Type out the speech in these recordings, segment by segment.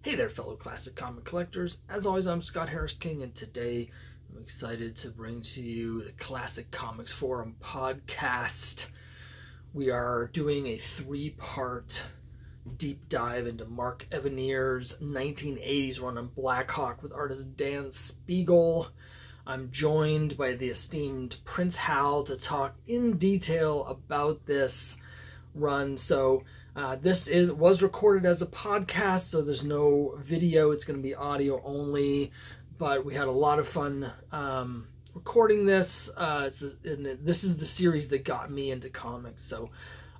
Hey there, fellow classic comic collectors. As always, I'm Scott Harris King, and today I'm excited to bring to you the Classic Comics Forum podcast. We are doing a three-part deep dive into Mark Evanier's 1980s run on Blackhawk with artist Dan Spiegel. I'm joined by the esteemed Prince Hal to talk in detail about this run. So this was recorded as a podcast, so there's no video. It's going to be audio only, but we had a lot of fun recording this. This is the series that got me into comics, so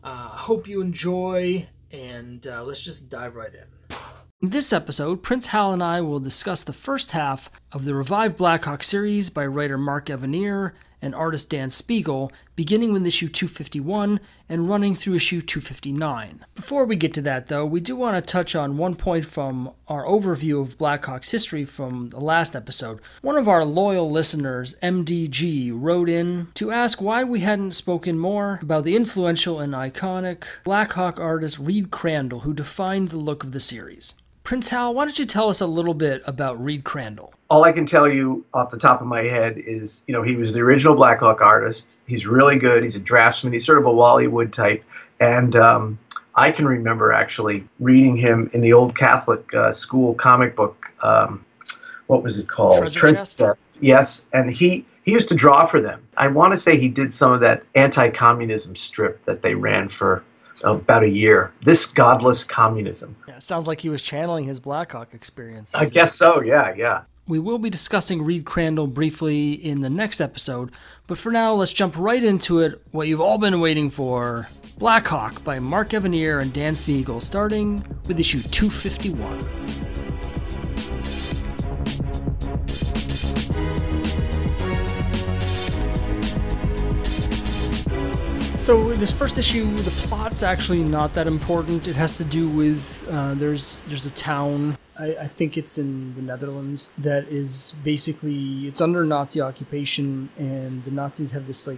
hope you enjoy, and let's just dive right in. In this episode, Prince Hal and I will discuss the first half of the revived Blackhawk series by writer Mark Evanier and artist Dan Spiegel, beginning with issue 251 and running through issue 259. Before we get to that, though, we do want to touch on one point from our overview of Blackhawk's history from the last episode. One of our loyal listeners, MDG, wrote in to ask why we hadn't spoken more about the influential and iconic Blackhawk artist Reed Crandall, who defined the look of the series. Prince Hal, why don't you tell us a little bit about Reed Crandall? All I can tell you off the top of my head is, he was the original Blackhawk artist. He's really good. He's a draftsman. He's sort of a Wally Wood type. And I can remember actually reading him in the old Catholic school comic book. What was it called? Treasure Chest? Yes. And he used to draw for them. I want to say he did some of that anti-communism strip that they ran for about a year. This Godless Communism. Yeah, it sounds like he was channeling his Blackhawk experience. I guess so, yeah. We will be discussing Reed Crandall briefly in the next episode, but for now, let's jump right into it, what you've all been waiting for, Blackhawk by Mark Evanier and Dan Spiegel, starting with issue 251. So this first issue, the plot's actually not that important. It has to do with, there's a town, I think it's in the Netherlands, that is basically, it's under Nazi occupation, and the Nazis have this,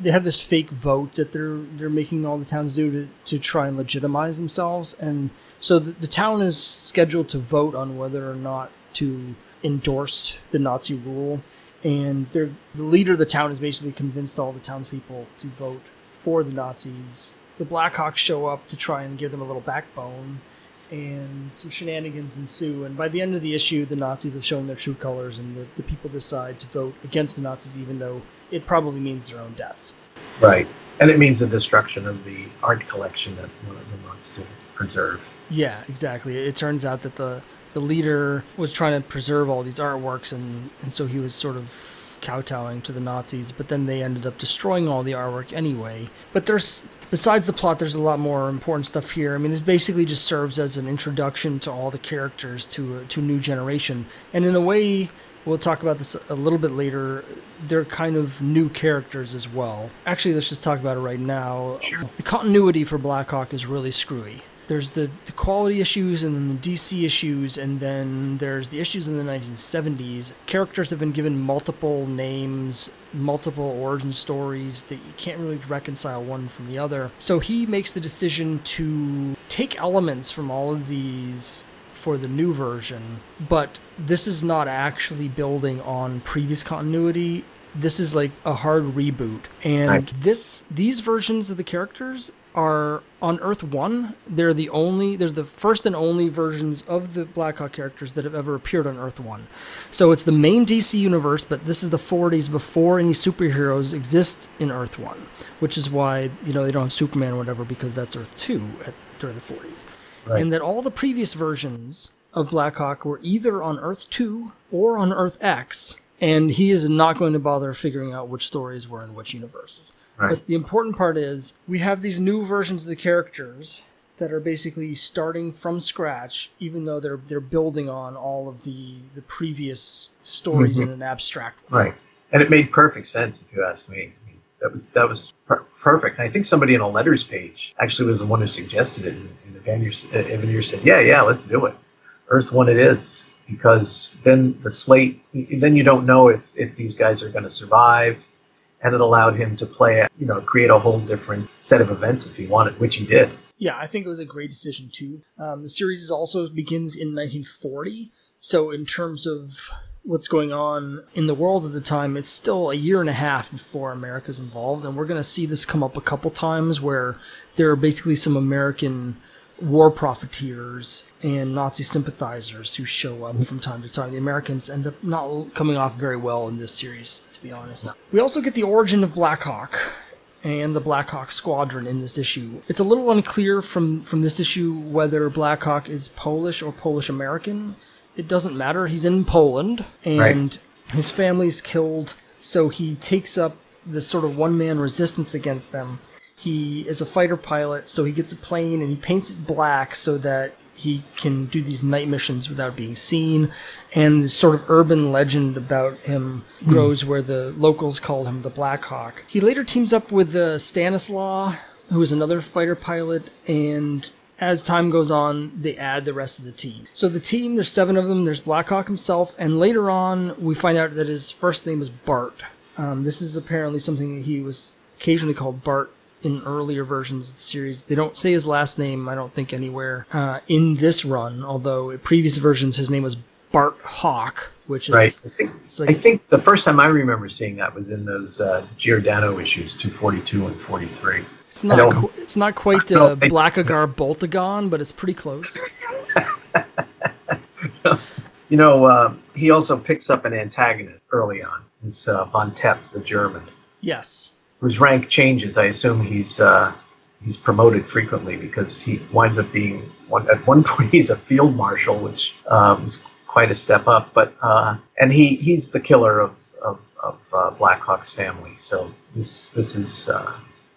they have this fake vote that they're making all the towns do to try and legitimize themselves. And so the town is scheduled to vote on whether or not to endorse the Nazi rule. And the leader of the town has basically convinced all the townspeople to vote for the Nazis. The Blackhawks show up to try and give them a little backbone, and some shenanigans ensue. And by the end of the issue, the Nazis have shown their true colors, and the people decide to vote against the Nazis, even though it probably means their own deaths. Right. And it means the destruction of the art collection that one of them wants to preserve. Yeah, exactly. It turns out that the leader was trying to preserve all these artworks, and so he was sort of kowtowing to the Nazis, but then they ended up destroying all the artwork anyway. But besides the plot, there's a lot more important stuff here. I mean, it basically just serves as an introduction to all the characters to a new generation. And in a way, we'll talk about this a little bit later, they're kind of new characters as well. Actually, let's just talk about it right now. Sure. The continuity for Blackhawk is really screwy. There's the quality issues, and then the DC issues, and then there's the issues in the 1970s. Characters have been given multiple names, multiple origin stories that you can't really reconcile one from the other. So he makes the decision to take elements from all of these for the new version, but this is not actually building on previous continuity. This is like a hard reboot. And these versions of the characters are on Earth 1. They're the first and only versions of the Blackhawk characters that have ever appeared on Earth 1. So it's the main DC universe, but this is the 40s before any superheroes exist in Earth 1, which is why, they don't have Superman or whatever, because that's Earth 2 during the 40s. Right. And that all the previous versions of Blackhawk were either on Earth 2 or on Earth X, and he is not going to bother figuring out which stories were in which universes. Right. But the important part is we have these new versions of the characters that are basically starting from scratch, even though they're building on all of the previous stories in an abstract way. Right. And it made perfect sense, if you ask me. I mean, that was perfect. And I think somebody in a letters page actually was the one who suggested it. And Evanier said, yeah, let's do it. Earth 1 it is. Because then then you don't know if these guys are going to survive, and it allowed him to create a whole different set of events if he wanted, which he did. Yeah, I think it was a great decision too. The series also begins in 1940, so in terms of what's going on in the world at the time, it's still a year and a half before America's involved, and we're going to see this come up a couple times where there are basically some American war profiteers and Nazi sympathizers who show up from time to time. The Americans end up not coming off very well in this series, to be honest. We also get the origin of Blackhawk and the Blackhawk Squadron in this issue. It's a little unclear from this issue whether Blackhawk is Polish or Polish-American. It doesn't matter. He's in Poland, and his family's killed, so he takes up this sort of one-man resistance against them. He is a fighter pilot, so he gets a plane and he paints it black so that he can do these night missions without being seen. And this sort of urban legend about him grows where the locals call him the Blackhawk. He later teams up with Stanislaw, who is another fighter pilot, and as time goes on, they add the rest of the team. So the team, there's 7 of them. There's Blackhawk himself, and later on, we find out that his first name is Bart. This is apparently something that he was occasionally called Bart in earlier versions of the series. They don't say his last name, I don't think, anywhere in this run, although in previous versions his name was Bart Hawk, which is... Right. I think the first time I remember seeing that was in those Giordano issues, 242 and 43. It's not quite Blackagar Boltagon, but it's pretty close. You know, he also picks up an antagonist early on. It's Von Tepp, the German. Yes. Whose rank changes. I assume he's promoted frequently because he winds up being at one point he's a field marshal, which was quite a step up. But and he's the killer of Blackhawk's family. So this is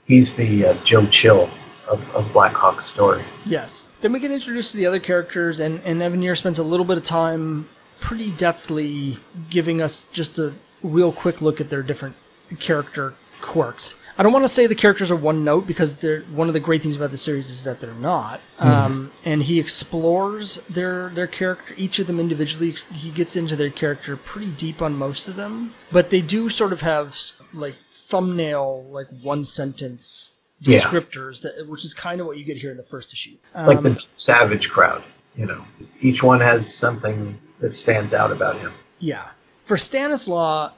he's the Joe Chill of Blackhawk's story. Yes. Then we get introduced to the other characters, and Evanier spends a little bit of time pretty deftly giving us just a real quick look at their different character quirks. I don't want to say the characters are one note because they're one of the great things about the series is that they're not. And he explores their character, each of them individually. He gets into their character pretty deep on most of them, but they do sort of have like thumbnail, like one sentence descriptors, which is kind of what you get here in the first issue. Like the Savage crowd, you know, each one has something that stands out about him. Yeah. For Stanislaw,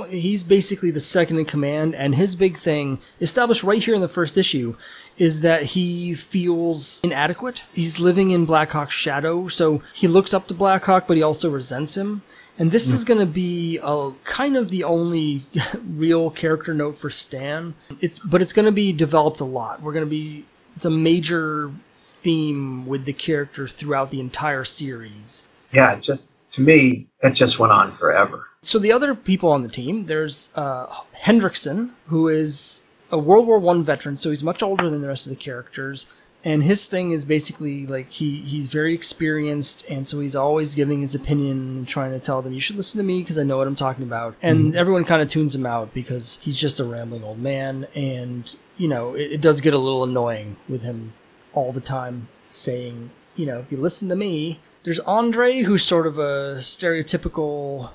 he's basically the second in command, and his big thing, established right here in the first issue, is that he feels inadequate. He's living in Blackhawk's shadow, so he looks up to Blackhawk, but he also resents him. And this is going to be kind of the only real character note for Stan. But it's going to be developed a lot. It's a major theme with the character throughout the entire series. Yeah, to me, it just went on forever. So the other people on the team, there's Hendrickson, who is a World War I veteran, so he's much older than the rest of the characters. And his thing is basically like he's very experienced, and so he's always giving his opinion and trying to tell them, you should listen to me because I know what I'm talking about. And everyone kind of tunes him out because he's just a rambling old man. And, you know, it does get a little annoying with him all the time saying, you know, if you listen to me. There's Andre, who's sort of a stereotypical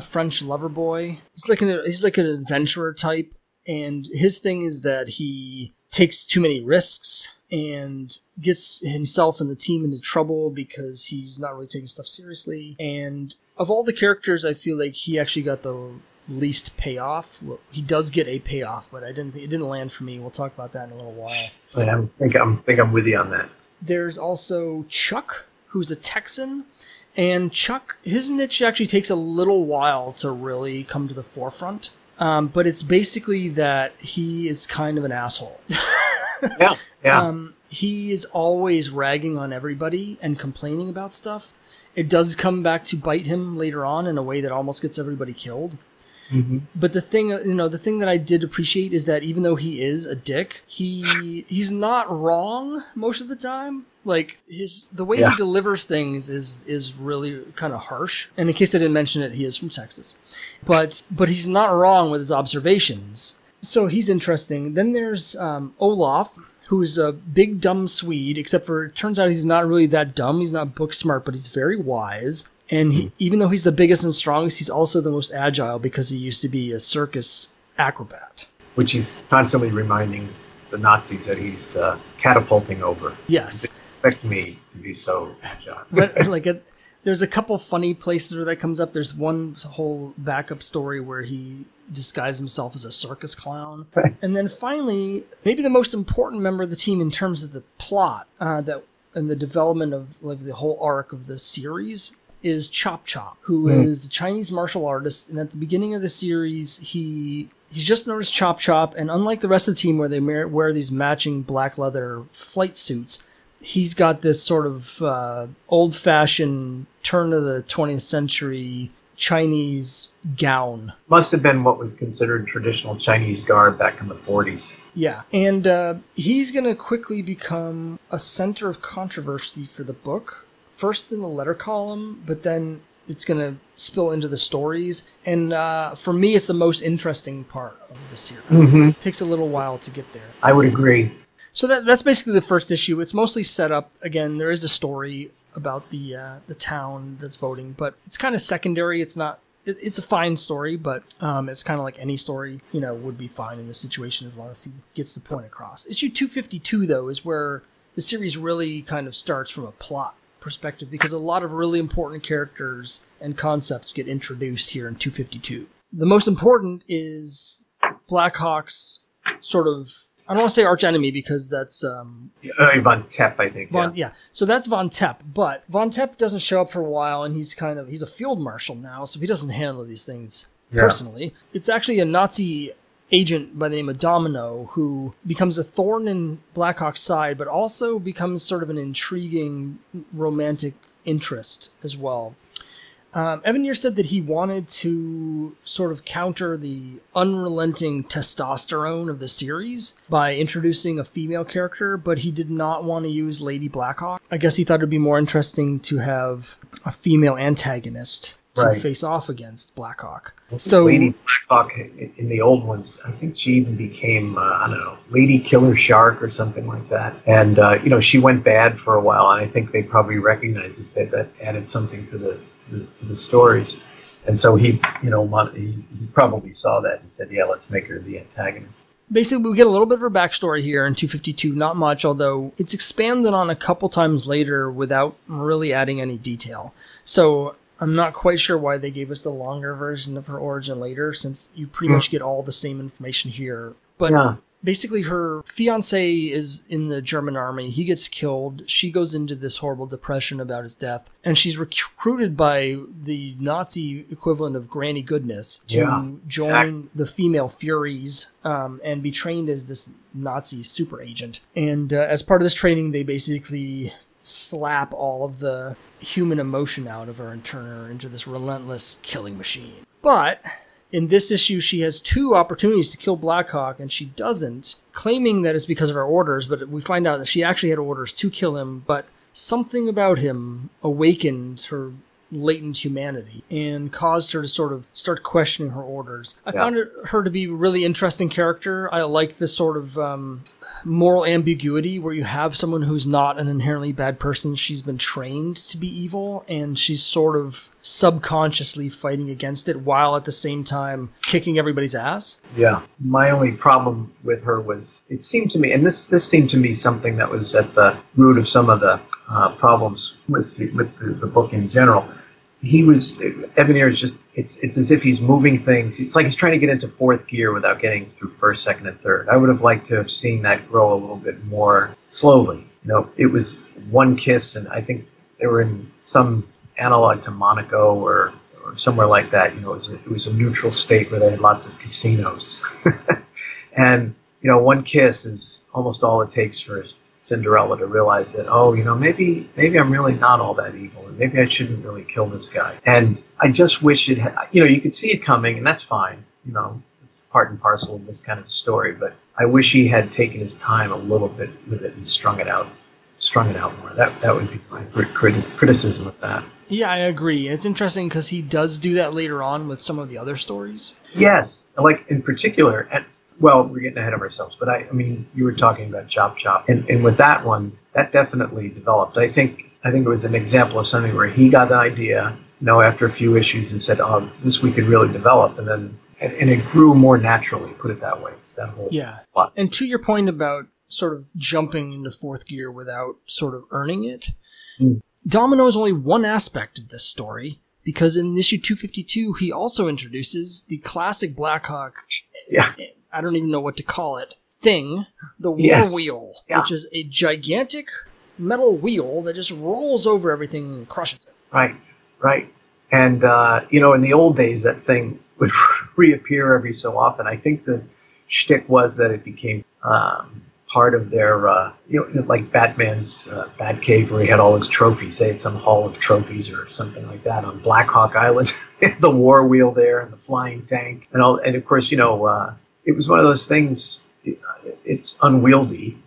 French lover boy. He's like an adventurer type, and his thing is that he takes too many risks and gets himself and the team into trouble because he's not really taking stuff seriously. And of all the characters, I feel like he actually got the least payoff. Well, he does get a payoff, but it didn't land for me. We'll talk about that in a little while. I think I'm with you on that. There's also Chuck, who's a Texan. And Chuck, his niche actually takes a little while to really come to the forefront. But it's basically that he is kind of an asshole. Yeah. He is always ragging on everybody and complaining about stuff. It does come back to bite him later on in a way that almost gets everybody killed. But the thing that I did appreciate is that even though he is a dick, he's not wrong most of the time. Like the way he delivers things is really kind of harsh. And in case I didn't mention it, he is from Texas, but he's not wrong with his observations. So he's interesting. Then there's Olaf, who's a big dumb Swede, except for it turns out he's not really that dumb. He's not book smart, but he's very wise. And even though he's the biggest and strongest, he's also the most agile because he used to be a circus acrobat. Which he's constantly reminding the Nazis that he's catapulting over. Yes. Expect me to be so, John. But there's a couple funny places where that comes up. There's one whole backup story where he disguised himself as a circus clown. Right. And then finally, maybe the most important member of the team in terms of the plot that and the development of the whole arc of the series is Chop Chop, who is a Chinese martial artist. And at the beginning of the series, he's just known as Chop Chop. And unlike the rest of the team where they wear these matching black leather flight suits, he's got this sort of old-fashioned turn of the 20th century Chinese gown. Must have been what was considered traditional Chinese garb back in the 40s. Yeah, and he's going to quickly become a center of controversy for the book. First in the letter column, but then it's going to spill into the stories. And for me, it's the most interesting part of the series. Mm-hmm. It takes a little while to get there. I would agree. So that's basically the first issue. It's mostly set up. Again, there is a story about the town that's voting, but it's kind of secondary. It's not. It's a fine story, but it's kind of like any story, would be fine in this situation as long as he gets the point across. Issue 252, though, is where the series really kind of starts from a plot perspective, because a lot of really important characters and concepts get introduced here in 252. The most important is Blackhawk's sort of, I don't want to say arch enemy because that's Von Tepp, I think. Yeah. So that's Von Tepp, but Von Tepp doesn't show up for a while, and he's a field marshal now, so he doesn't handle these things personally. It's actually a Nazi agent by the name of Domino who becomes a thorn in Blackhawk's side, but also becomes sort of an intriguing romantic interest as well. Evanier said that he wanted to sort of counter the unrelenting testosterone of the series by introducing a female character, but he did not want to use Lady Blackhawk. I guess he thought it would be more interesting to have a female antagonist to face off against Blackhawk. So Lady Blackhawk in the old ones, I think she even became, Lady Killer Shark or something like that. And, she went bad for a while, and I think they probably recognized it. That added something to the stories. And so he probably saw that and said, yeah, let's make her the antagonist. Basically, we get a little bit of her backstory here in 252, not much, although it's expanded on a couple times later without really adding any detail. So I'm not quite sure why they gave us the longer version of her origin later, since you pretty much get all the same information here. But basically, her fiancé is in the German army. He gets killed. She goes into this horrible depression about his death. And she's recruited by the Nazi equivalent of Granny Goodness to join the female Furies and be trained as this Nazi super agent. And as part of this training, they basically slap all of the human emotion out of her and turn her into this relentless killing machine. But in this issue, she has two opportunities to kill Blackhawk, and she doesn't, claiming that it's because of her orders, but we find out that she actually had orders to kill him, but something about him awakened her latent humanity and caused her to sort of start questioning her orders. I found her to be a really interesting character. I like this sort of moral ambiguity where you have someone who's not an inherently bad person. She's been trained to be evil, and she's sort of subconsciously fighting against it while at the same time kicking everybody's ass. Yeah. My only problem with her was, it seemed to me, and this seemed to me something that was at the root of some of the problems with the book in general. Evanier is just, it's as if he's moving things. It's like he's trying to get into fourth gear without getting through first, second, and third. I would have liked to have seen that grow a little bit more slowly. It was one kiss, and I think they were in some analog to Monaco or somewhere like that. It was a neutral state where they had lots of casinos. And, one kiss is almost all it takes for Cinderella to realize that, maybe I'm really not all that evil, and maybe I shouldn't really kill this guy. And I just wish it had, you could see it coming, and that's fine. It's part and parcel of this kind of story, but I wish he had taken his time a little bit with it and strung it out more. That would be my criticism of that. Yeah, I agree. It's interesting because he does do that later on with some of the other stories. Yes, like in particular, well, we're getting ahead of ourselves, but I mean, you were talking about Chop Chop, and with that one, that definitely developed. I think it was an example of something where he got an idea, after a few issues and said, "Oh, this we could really develop," and then and it grew more naturally, put it that way, that whole plot. And to your point about sort of jumping into fourth gear without sort of earning it, Domino is only one aspect of this story, because in issue 252, he also introduces the classic Blackhawk, I don't even know what to call it, thing, the War Wheel, which is a gigantic metal wheel that just rolls over everything and crushes it. Right. And, in the old days, that thing would reappear every so often. I think the shtick was that it became part of their, like Batman's Batcave, where he had all his trophies. They had some hall of trophies or something like that on Blackhawk Island. The War Wheel there and the flying tank. And of course, it was one of those things, it's unwieldy,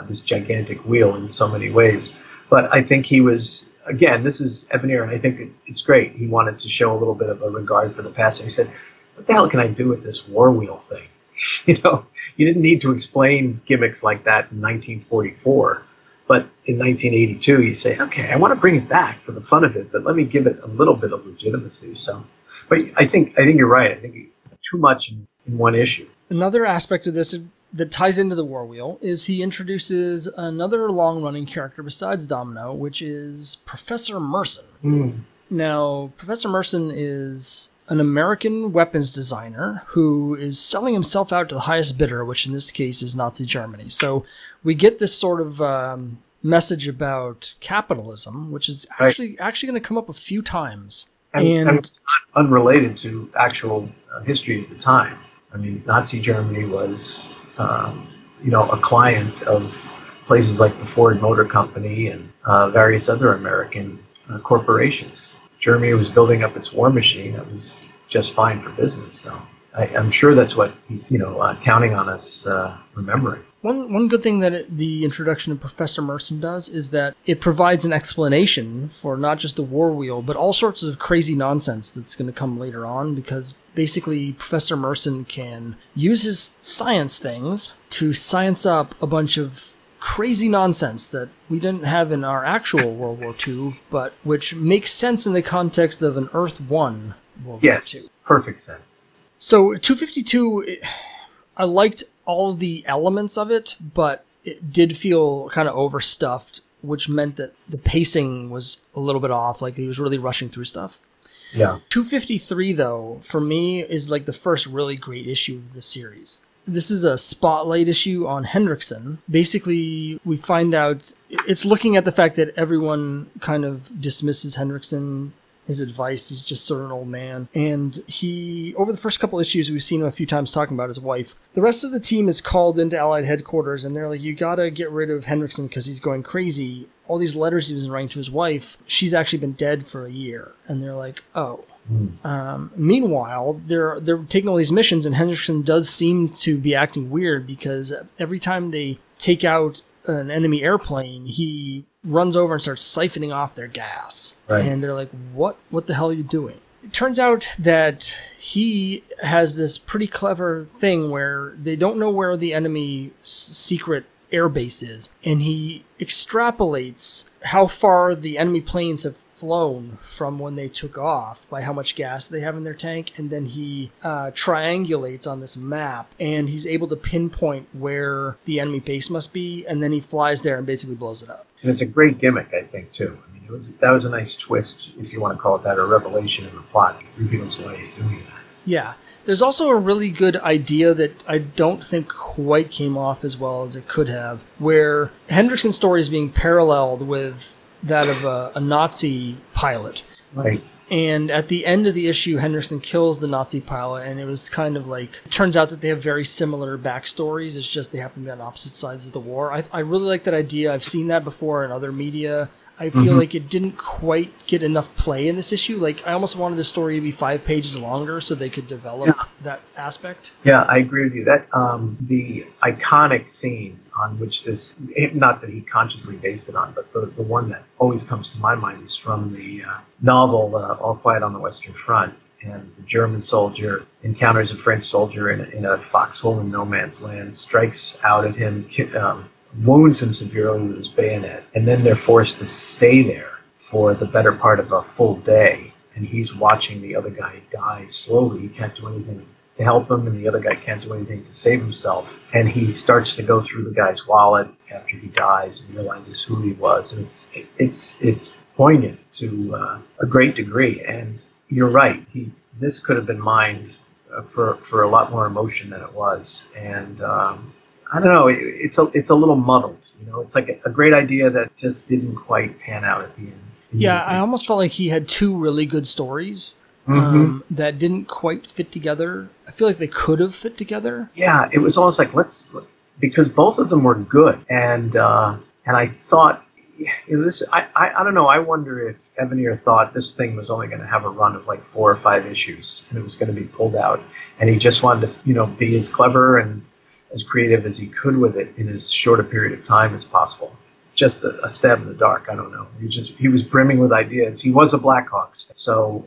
this gigantic wheel in so many ways. But I think he was, again, this is Evanier, and I think it's great. He wanted to show a little bit of a regard for the past. And he said, what the hell can I do with this War Wheel thing? You didn't need to explain gimmicks like that in 1944. But in 1982, you say, okay, I want to bring it back for the fun of it, but let me give it a little bit of legitimacy. So, but I think you're right. I think too much in one issue. Another aspect of this that ties into the War Wheel is he introduces another long-running character besides Domino, which is Professor Merson. Now, Professor Merson is an American weapons designer who is selling himself out to the highest bidder, which in this case is Nazi Germany. So we get this sort of message about capitalism, which is actually going to come up a few times. And it's not unrelated to actual history at the time. I mean, Nazi Germany was, a client of places like the Ford Motor Company and various other American corporations. Germany was building up its war machine. It was just fine for business. So I'm sure that's what he's, counting on us remembering. One good thing that the introduction of Professor Merson does is that it provides an explanation for not just the War Wheel, but all sorts of crazy nonsense that's going to come later on, because basically Professor Merson can use his science things to science up a bunch of crazy nonsense that we didn't have in our actual World War II, but which makes sense in the context of an Earth 1 World War II. Perfect sense. So 252, I liked all of the elements of it, but it did feel kind of overstuffed, which meant that the pacing was a little bit off, like he was really rushing through stuff. Yeah. 253, though, for me, is like the first really great issue of the series. This is a spotlight issue on Hendrickson. Basically, we find out it's looking at the fact that everyone kind of dismisses Hendrickson, his advice. He's just sort of an old man. And he, over the first couple issues, we've seen him a few times talking about his wife. The rest of the team is called into Allied headquarters, and they're like, you gotta get rid of Hendrickson because he's going crazy. All these letters he was writing to his wife, she's actually been dead for a year. And they're like, oh. Meanwhile, they're taking all these missions, and Hendrickson does seem to be acting weird because every time they take out an enemy airplane, he runs over and starts siphoning off their gas. Right. And they're like, what the hell are you doing? It turns out that he has this pretty clever thing where they don't know where the enemy secret airbase is, and he extrapolates how far the enemy planes have flown from when they took off by how much gas they have in their tank, and then he triangulates on this map, and he's able to pinpoint where the enemy base must be, and then he flies there and basically blows it up. And it's a great gimmick, I think, too. I mean, that was a nice twist, if you want to call it that, or revelation in the plot. It reveals why he's doing that. Yeah. There's also a really good idea that I don't think quite came off as well as it could have, where Hendrickson's story is being paralleled with that of a Nazi pilot. Right. And at the end of the issue, Hendrickson kills the Nazi pilot, and it was kind of like, it turns out that they have very similar backstories. It's just they happen to be on opposite sides of the war. I really like that idea. I've seen that before in other media. I feel like it didn't quite get enough play in this issue. Like, I almost wanted the story to be 5 pages longer so they could develop that aspect. Yeah, I agree with you. That the iconic scene on which this, not that he consciously based it on, but the one that always comes to my mind is from the novel All Quiet on the Western Front. And the German soldier encounters a French soldier in a foxhole in no man's land, strikes out at him, wounds him severely with his bayonet, and then they're forced to stay there for the better part of a full day, and he's watching the other guy die slowly. He can't do anything to help him, and the other guy can't do anything to save himself. And he starts to go through the guy's wallet after he dies and realizes who he was. And it's poignant to a great degree. And you're right. This could have been mined for a lot more emotion than it was. And I don't know. It's a little muddled. It's like a great idea that just didn't quite pan out at the end. Yeah, I almost felt like he had two really good stories that didn't quite fit together. I feel like they could have fit together. Yeah, it was almost like because both of them were good, and I thought, I don't know. I wonder if Evanier thought this thing was only going to have a run of like 4 or 5 issues, and it was going to be pulled out, and he just wanted to be as clever and as creative as he could with it in as short a period of time as possible. Just a stab in the dark. I don't know. He was brimming with ideas. He was a Blackhawks, so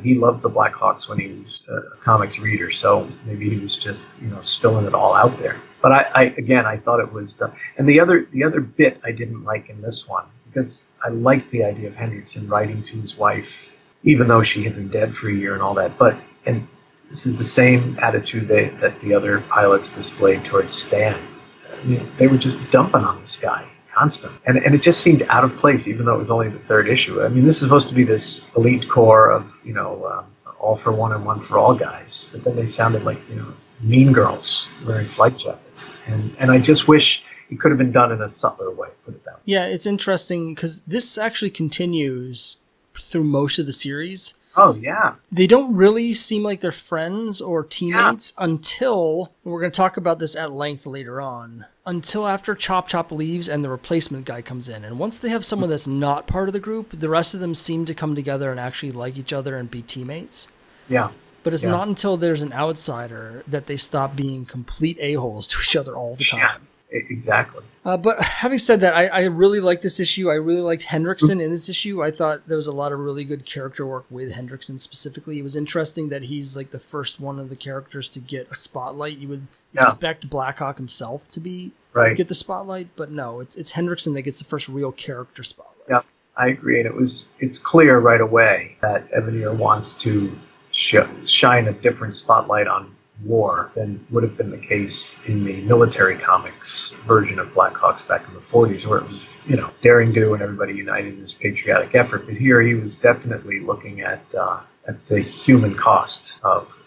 he loved the Blackhawks when he was a comics reader. So maybe he was just spilling it all out there. But I thought it was. And the other bit I didn't like in this one, because I liked the idea of Hendrickson writing to his wife, even though she had been dead for a year and all that. And this is the same attitude that the other pilots displayed towards Stan. They were just dumping on this guy. Constant. And it just seemed out of place, even though it was only the 3rd issue. I mean, this is supposed to be this elite core of, all for one and one for all guys. But then they sounded like, mean girls wearing flight jackets. And I just wish it could have been done in a subtler way, put it that way. Yeah, it's interesting because this actually continues through most of the series. Oh, yeah. They don't really seem like they're friends or teammates until, we're going to talk about this at length later on, until after Chop Chop leaves and the replacement guy comes in. And once they have someone that's not part of the group, the rest of them seem to come together and actually like each other and be teammates. Yeah. But it's not until there's an outsider that they stop being complete a-holes to each other all the time. Yeah. Exactly. But having said that, I really liked this issue. I really liked Hendrickson in this issue. I thought there was a lot of really good character work with Hendrickson specifically. It was interesting that he's like the first one of the characters to get a spotlight. You would expect Blackhawk himself to get the spotlight, but no, it's Hendrickson that gets the first real character spotlight. Yeah, I agree. And it's clear right away that Evanier wants to shine a different spotlight on war than would have been the case in the military comics version of Blackhawks back in the 40s, where it was, daring do and everybody united in this patriotic effort. But here he was definitely looking at the human cost of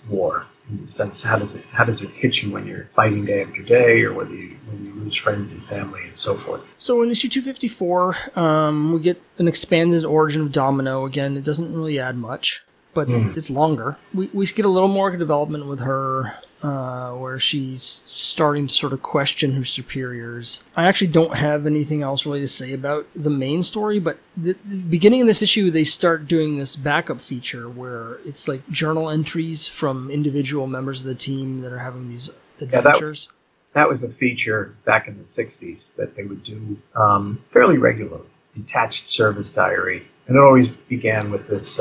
war. In the sense, how does it hit you when you're fighting day after day, or when you lose friends and family and so forth? So in issue 254, we get an expanded origin of Domino. Again, it doesn't really add much, but it's longer. We get a little more development with her, where she's starting to sort of question her superiors. I actually don't have anything else really to say about the main story, but the beginning of this issue, they start doing this backup feature where it's like journal entries from individual members of the team that are having these adventures. That was a feature back in the 60s that they would do fairly regularly. Detached service diary. And it always began with this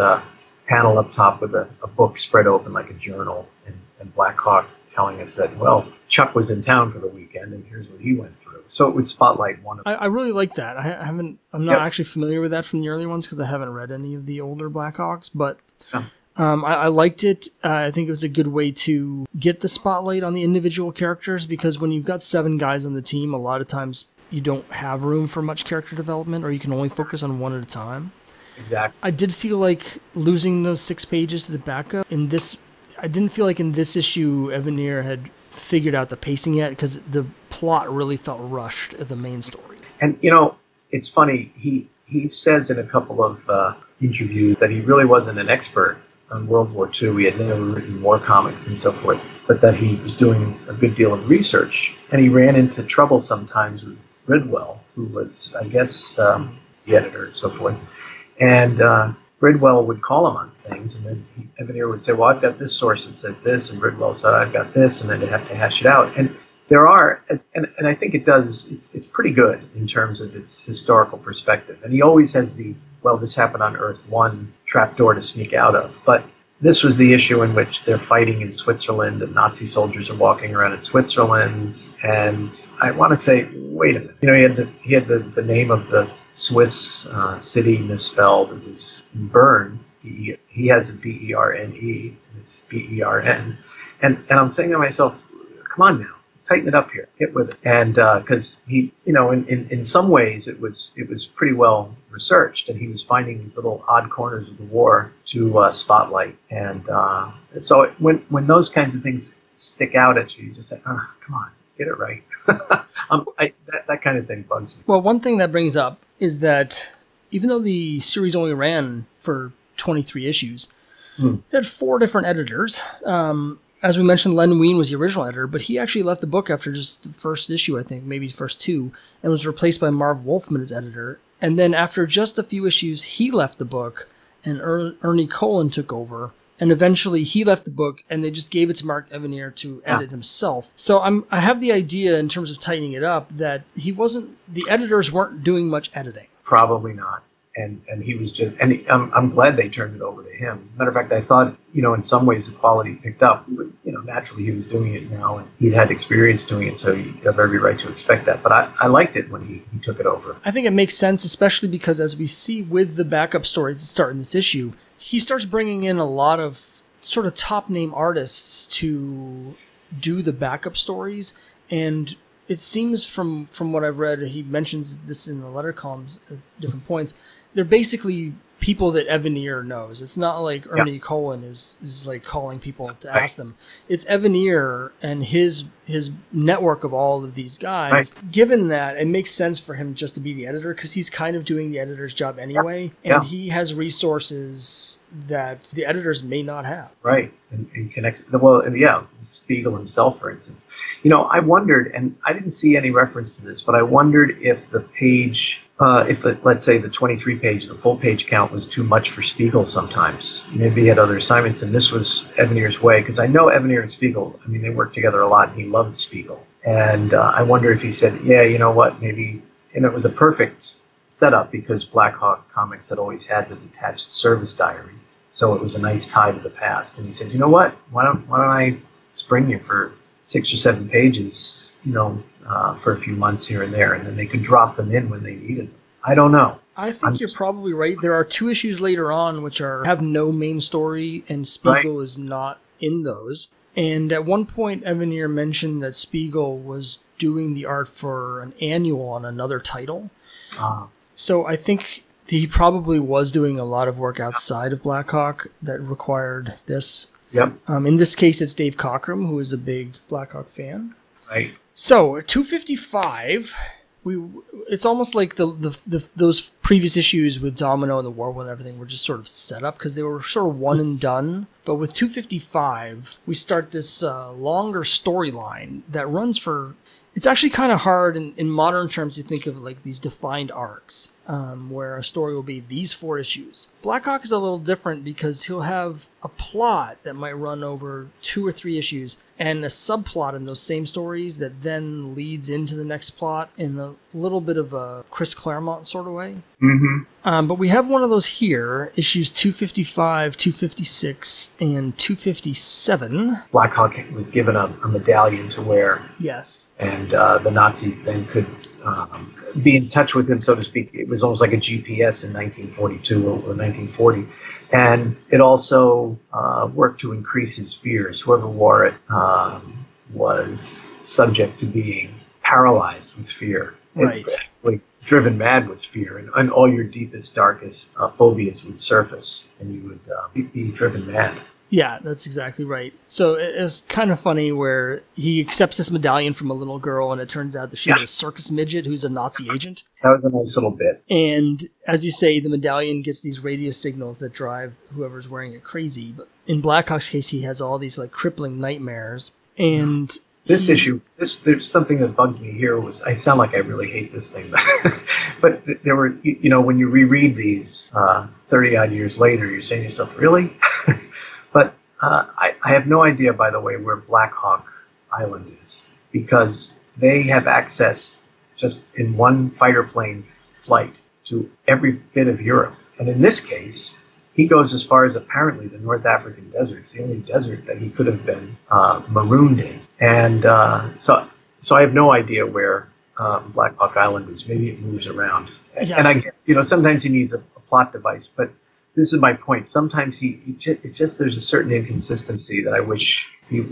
panel up top with a book spread open like a journal, and Blackhawk telling us that, well, Chuck was in town for the weekend and here's what he went through. So it would spotlight one of them. I really like that. I'm not actually familiar with that from the early ones because I haven't read any of the older Blackhawks, but I liked it. I think it was a good way to get the spotlight on the individual characters, because when you've got 7 guys on the team, a lot of times you don't have room for much character development, or you can only focus on one at a time. Exactly. I did feel like losing those 6 pages to the backup in this. I didn't feel like in this issue Evanier had figured out the pacing yet, because the plot really felt rushed at the main story. And it's funny. He says in a couple of interviews that he really wasn't an expert on World War II. He had never written war comics and so forth, but that he was doing a good deal of research. And he ran into trouble sometimes with Bridwell, who was, I guess, the editor and so forth. And Bridwell would call him on things, and then Evanier would say, well, I've got this source that says this, and Bridwell said, I've got this, and then they'd have to hash it out. And there are, and I think it's pretty good in terms of its historical perspective. And he always has this happened on Earth 1 trapdoor to sneak out of. But this was the issue in which they're fighting in Switzerland, and Nazi soldiers are walking around in Switzerland. And I want to say, wait a minute. He had the name of the Swiss city misspelled. It was Bern, He has a Berne. It's Bern. And I'm saying to myself, come on now, tighten it up here, get with it. And because he, in some ways it was pretty well researched, and he was finding these little odd corners of the war to spotlight. And so when those kinds of things stick out at you, you just say, oh, come on, get it right. That kind of thing bugs me. Well, one thing that brings up is that even though the series only ran for 23 issues, it had 4 different editors. As we mentioned, Len Wein was the original editor, but he actually left the book after just the first issue, I think, maybe the first 2, and was replaced by Marv Wolfman as editor. And then after just a few issues, he left the book, and Ernie Colin took over. And eventually he left the book, and they just gave it to Mark Evanier to edit himself. So I have the idea, in terms of tightening it up, that the editors weren't doing much editing. Probably not. And he was just, and I'm glad they turned it over to him. Matter of fact, I thought, in some ways the quality picked up. Naturally he was doing it now, and he'd had experience doing it, so you have every right to expect that. But I liked it when he took it over. I think it makes sense, especially because, as we see with the backup stories that start in this issue, he starts bringing in a lot of sort of top name artists to do the backup stories. And it seems from what I've read, he mentions this in the letter columns at different points, they're basically people that Evanier knows. It's not like Ernie Colin is like calling people to ask them. It's Evanier and his network of all of these guys. Right. Given that, it makes sense for him just to be the editor, because he's kind of doing the editor's job anyway, and he has resources that the editors may not have. Right. And connect. Well, and Spiegel himself, for instance. I wondered, and I didn't see any reference to this, but I wondered if the page, let's say the 23 page, the full page count was too much for Spiegel sometimes. Maybe he had other assignments, and this was Evanier's way, because I know Evanier and Spiegel, they worked together a lot, and he loved Spiegel. And I wonder if he said, you know what, maybe, and it was a perfect setup, because Blackhawk Comics had always had the detached service diary. So it was a nice tie to the past. And he said, you know what, why don't I spring you for 6 or 7 pages, for a few months here and there, and then they could drop them in when they needed them. I don't know. I think you're probably right. There are 2 issues later on which have no main story, and Spiegel is not in those. And at one point, Evanier mentioned that Spiegel was doing the art for an annual on another title. So I think he probably was doing a lot of work outside of Blackhawk that required this. Yep. In this case, it's Dave Cockrum, who is a big Blackhawk fan. Right. So 255, it's almost like those previous issues with Domino and the War and everything were just sort of set up, because they were sort of one and done. But with 255, we start this longer storyline that runs for. It's actually kind of hard in modern terms to think of like these defined arcs, where a story will be these 4 issues. Blackhawk is a little different, because he'll have a plot that might run over 2 or 3 issues, and a subplot in those same stories that then leads into the next plot in a little bit of a Chris Claremont sort of way. Mm-hmm. But we have one of those here, issues 255, 256, and 257. Blackhawk was given a medallion to wear. Yes. And the Nazis then could be in touch with him, so to speak. It was almost like a GPS in 1942 or 1940. And it also worked to increase his fears. Whoever wore it was subject to being paralyzed with fear. Right. Like driven mad with fear. And all your deepest, darkest phobias would surface, and you would be driven mad. Yeah, that's exactly right. So it's kind of funny where he accepts this medallion from a little girl, and it turns out that she's a circus midget who's a Nazi agent. That was a nice little bit. And as you say, the medallion gets these radio signals that drive whoever's wearing it crazy. But in Blackhawk's case, he has all these like crippling nightmares. And this issue, there's something that bugged me here. I sound like I really hate this thing, but there were, when you reread these 30 odd years later, you're saying to yourself, really? But I have no idea, by the way, where Blackhawk Island is, because they have access just in one fighter plane flight to every bit of Europe. And in this case, he goes as far as apparently the North African desert. It's the only desert that he could have been marooned in. And so I have no idea where Blackhawk Island is. Maybe it moves around. Yeah. And sometimes he needs a plot device, but this is my point. Sometimes it's just there's a certain inconsistency that I wish he,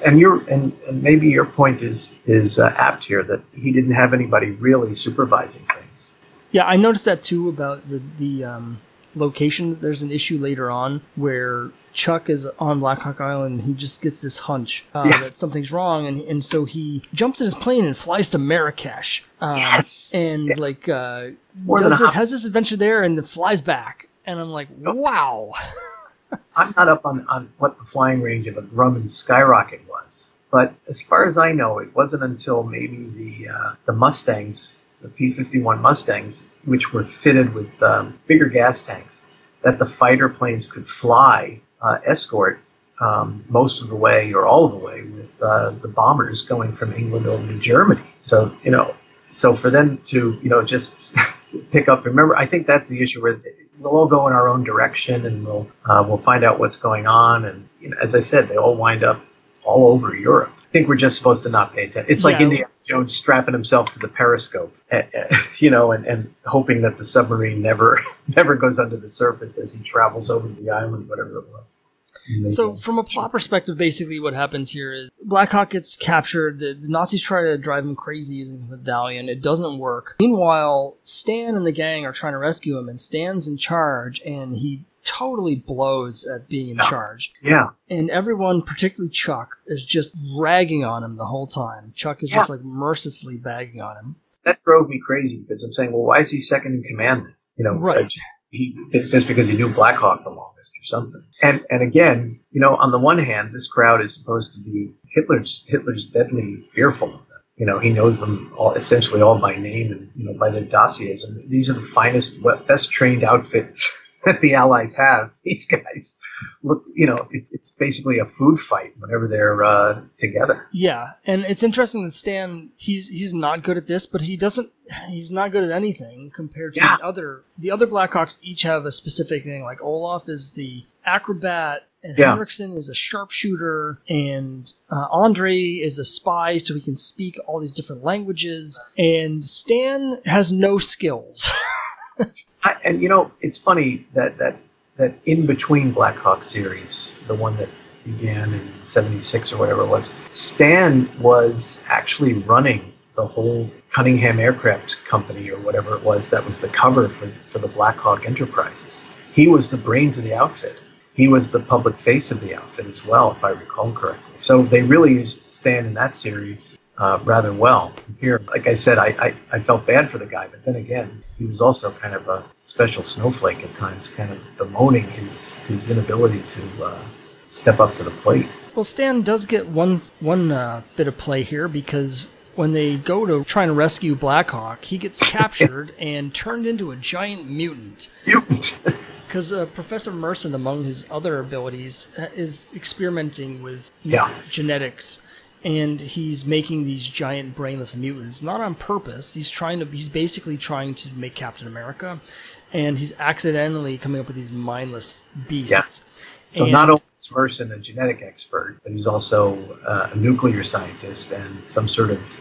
and maybe your point is apt here, that he didn't have anybody really supervising things. Yeah, I noticed that too about the locations. There's an issue later on where Chuck is on Blackhawk Island and he just gets this hunch that something's wrong, and so he jumps in his plane and flies to Marrakesh. Yes. And has this adventure there and then flies back. And I'm like, wow. I'm not up on what the flying range of a Grumman Skyrocket was, but as far as I know, it wasn't until maybe the Mustangs, the P-51 Mustangs, which were fitted with bigger gas tanks, that the fighter planes could fly escort most of the way or all of the way with the bombers going from England over to Germany. So, so for them to, just pick up, remember, I think that's the issue where we'll all go in our own direction and we'll find out what's going on. And as I said, they all wind up all over Europe. I think we're just supposed to not pay attention. It's like Indiana Jones strapping himself to the periscope, and hoping that the submarine never goes under the surface as he travels over the island, whatever it was. So from a plot perspective, basically what happens here is Blackhawk gets captured. The Nazis try to drive him crazy using the medallion. It doesn't work. Meanwhile, Stan and the gang are trying to rescue him, and Stan's in charge, and he totally blows at being in charge. Yeah. And everyone, particularly Chuck, is just ragging on him the whole time. Chuck is just like mercilessly bagging on him. That drove me crazy because I'm saying, well, why is he second in command? Right. It's just because he knew Blackhawk the longest or something. And again, on the one hand, this crowd is supposed to be Hitler's deadly fearful of them. He knows them essentially all by name and by their dossiers. And these are the finest, best trained outfits that the Allies have. These guys look, it's basically a food fight whenever they're together. Yeah, and it's interesting that Stan, he's not good at this, but he's not good at anything compared to the other Blackhawks. Each have a specific thing. Like Olaf is the acrobat, and Henriksen is a sharpshooter, and Andre is a spy, so he can speak all these different languages, and Stan has no skills. And it's funny that in between Blackhawk series, the one that began in '76 or whatever it was, Stan was actually running the whole Cunningham Aircraft Company or whatever it was that was the cover for the Blackhawk Enterprises. He was the brains of the outfit. He was the public face of the outfit as well, if I recall correctly. So they really used Stan in that series rather well. Here, like I said, I felt bad for the guy, but then again, he was also kind of a special snowflake at times, kind of bemoaning his inability to step up to the plate. Well, Stan does get one bit of play here, because when they go to try and rescue Blackhawk, he gets captured and turned into a giant mutant. Because Professor Merson, among his other abilities, is experimenting with genetics. And he's making these giant brainless mutants, not on purpose. He's basically trying to make Captain America, and he's accidentally coming up with these mindless beasts. Yeah. So not only is Merson a genetic expert, but he's also a nuclear scientist and some sort of,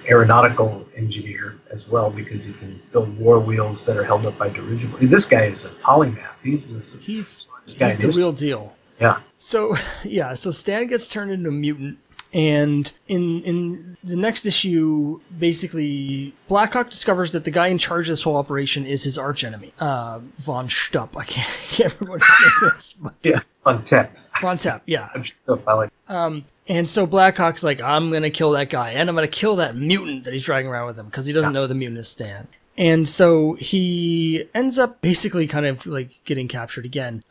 aeronautical engineer as well, because he can build war wheels that are held up by dirigible. This guy is a polymath. He's the real deal. Yeah. So Stan gets turned into a mutant, and in the next issue, basically, Blackhawk discovers that the guy in charge of this whole operation is his archenemy, Von Stupp. I can't remember what his name is. But Von Tepp. Von Tepp, yeah. Von Stupp, I like. And so Blackhawk's like, I'm going to kill that guy, and I'm going to kill that mutant that he's dragging around with him, because he doesn't know the mutant is Stan. And so he ends up basically kind of like getting captured again.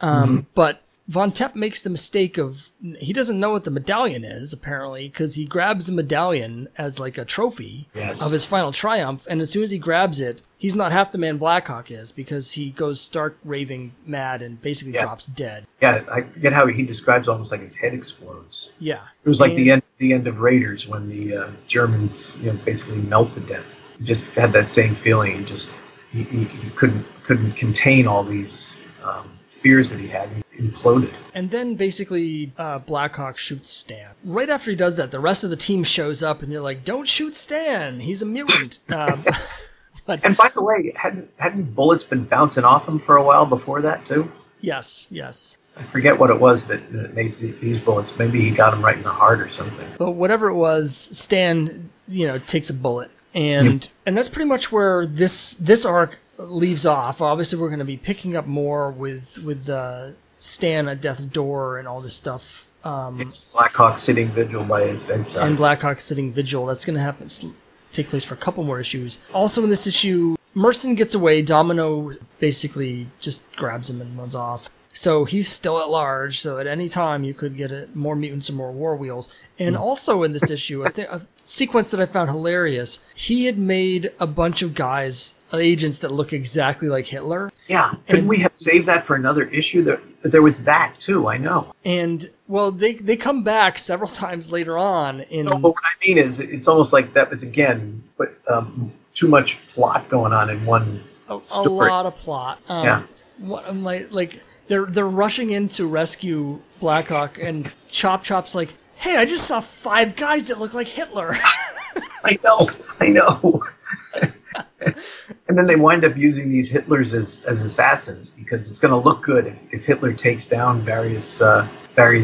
But Von Tepp makes the mistake of, he doesn't know what the medallion is, apparently, because he grabs the medallion as like a trophy of his final triumph, and as soon as he grabs it, he's not half the man Blackhawk is, because he goes stark raving mad and basically drops dead. Yeah, I forget how he describes almost like his head explodes. Yeah. It was like the end of Raiders when the Germans basically melt to death. He just had that same feeling. He couldn't contain all these fears that he had. He imploded. And then basically Blackhawk shoots Stan. Right after he does that, the rest of the team shows up and they're like, don't shoot Stan, he's a mutant. But And by the way, hadn't bullets been bouncing off him for a while before that too? yes. I forget what it was that made these bullets. Maybe he got him right in the heart or something. But whatever it was, Stan, takes a bullet. And that's pretty much where this arc leaves off. Obviously, we're going to be picking up more with Stan at death's door and all this stuff. It's Blackhawk sitting vigil by his bedside. And Blackhawk sitting vigil. That's going to take place for a couple more issues. Also in this issue, Merson gets away. Domino basically just grabs him and runs off. So he's still at large, so at any time you could get more mutants or more war wheels. And also in this issue, I think a sequence that I found hilarious, he had made a bunch of guys, agents that look exactly like Hitler. Yeah, couldn't we have saved that for another issue? There was that too, I know. And, well, they come back several times later on. No, but what I mean is, it's almost like that was, again, but too much plot going on in one story. A lot of plot. Yeah. What am I, like... They're rushing in to rescue Blackhawk, and Chop's like, "Hey, I just saw 5 guys that look like Hitler." I know. And then they wind up using these Hitlers as assassins because it's going to look good if Hitler takes down various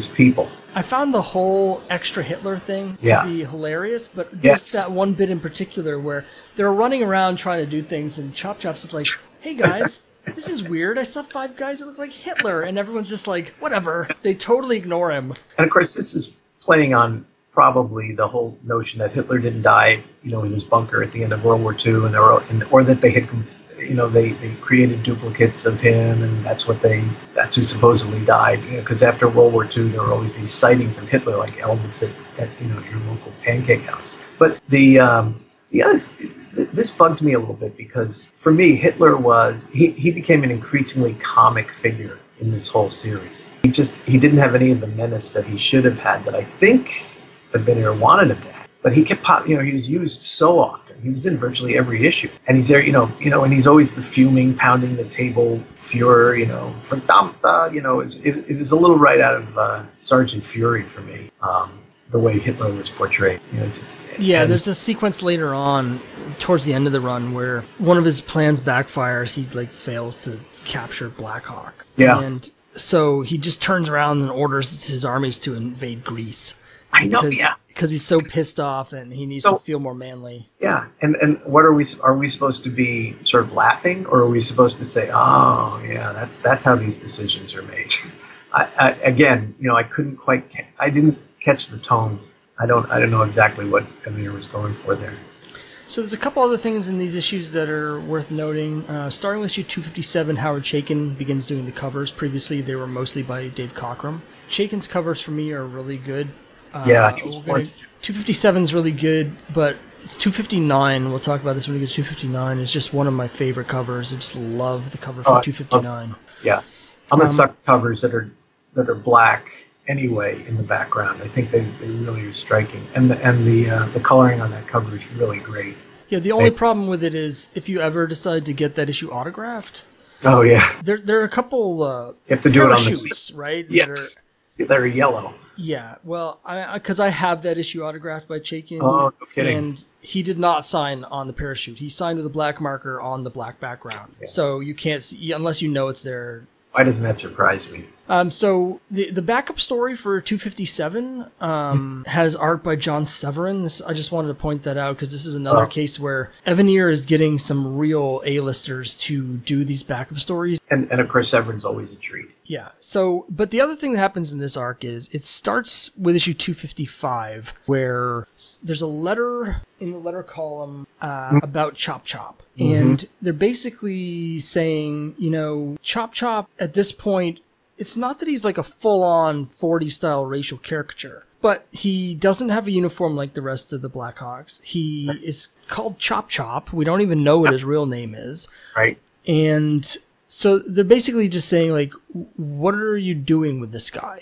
people. I found the whole extra Hitler thing to be hilarious, but just that one bit in particular where they're running around trying to do things, and Chop's is like, "Hey guys." This is weird. I saw 5 guys that look like Hitler, and everyone's just like, whatever. They totally ignore him. And of course, this is playing on probably the whole notion that Hitler didn't die, in his bunker at the end of World War II, or that they had, they created duplicates of him, and that's who supposedly died. Because after World War II, there were always these sightings of Hitler, like Elvis at your local pancake house. But this bugged me a little bit because for me, Hitler he became an increasingly comic figure in this whole series. He didn't have any of the menace that he should have had that I think Evanier wanted him to have. But he kept he was used so often. He was in virtually every issue. And he's there, and he's always the fuming, pounding the table Fuhrer, Verdammte, it was a little right out of Sergeant Fury for me. The way Hitler was portrayed, there's a sequence later on, towards the end of the run, where one of his plans backfires. He fails to capture Blackhawk. Yeah, and so he just turns around and orders his armies to invade Greece. I know, because he's so pissed off and he needs to feel more manly. Yeah, and what are we supposed to be sort of laughing, or are we supposed to say, oh yeah, that's how these decisions are made? I didn't catch the tone. I don't know exactly what Evanier was going for there. So there's a couple other things in these issues that are worth noting. Starting with issue 257, Howard Chaykin begins doing the covers. Previously, they were mostly by Dave Cockrum. Chaykin's covers for me are really good. 257 is really good, but it's 259. We'll talk about this when we get to 259. It's just one of my favorite covers. I just love the cover for 259. Yeah, I'm a sucker covers that are black anyway in the background. I think they really are striking, and the coloring on that cover is really great. Yeah, the only problem with it is if you ever decide to get that issue autographed. Oh yeah, there are a couple. You have to do it on the parachutes, right? Yeah, that are yellow. Yeah, well, because I have that issue autographed by Chaykin. Oh, no kidding. And he did not sign on the parachute. He signed with a black marker on the black background. Yeah. So you can't see unless you know it's there. Why doesn't that surprise me? So the backup story for 257 has art by John Severin. I just wanted to point that out because this is another case where Evanier is getting some real A-listers to do these backup stories. And of course, Severin's always a treat. Yeah. So, but the other thing that happens in this arc is it starts with issue 255, where there's a letter in the letter column about Chop. And they're basically saying, Chop at this point, it's not that he's like a full-on 40-style racial caricature, but he doesn't have a uniform like the rest of the Blackhawks. He is called Chop. We don't even know what his real name is. Right. And so they're basically just saying, like, what are you doing with this guy?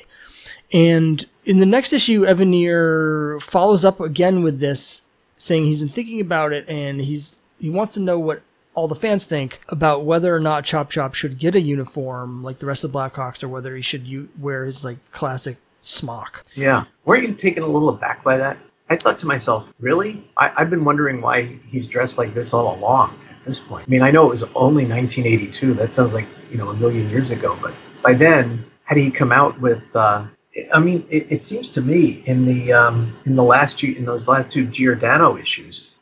And in the next issue, Evanier follows up again with this, saying he's been thinking about it, and he wants to know what all the fans think about whether or not Chop should get a uniform like the rest of the Blackhawks, or whether he should wear his like classic smock. Yeah. Weren't you taken a little aback by that? I thought to myself, really? I've been wondering why he's dressed like this all along. this point. I mean, I know it was only 1982. That sounds like, a million years ago. But by then, had he come out with, it seems to me in those last two Giordano issues,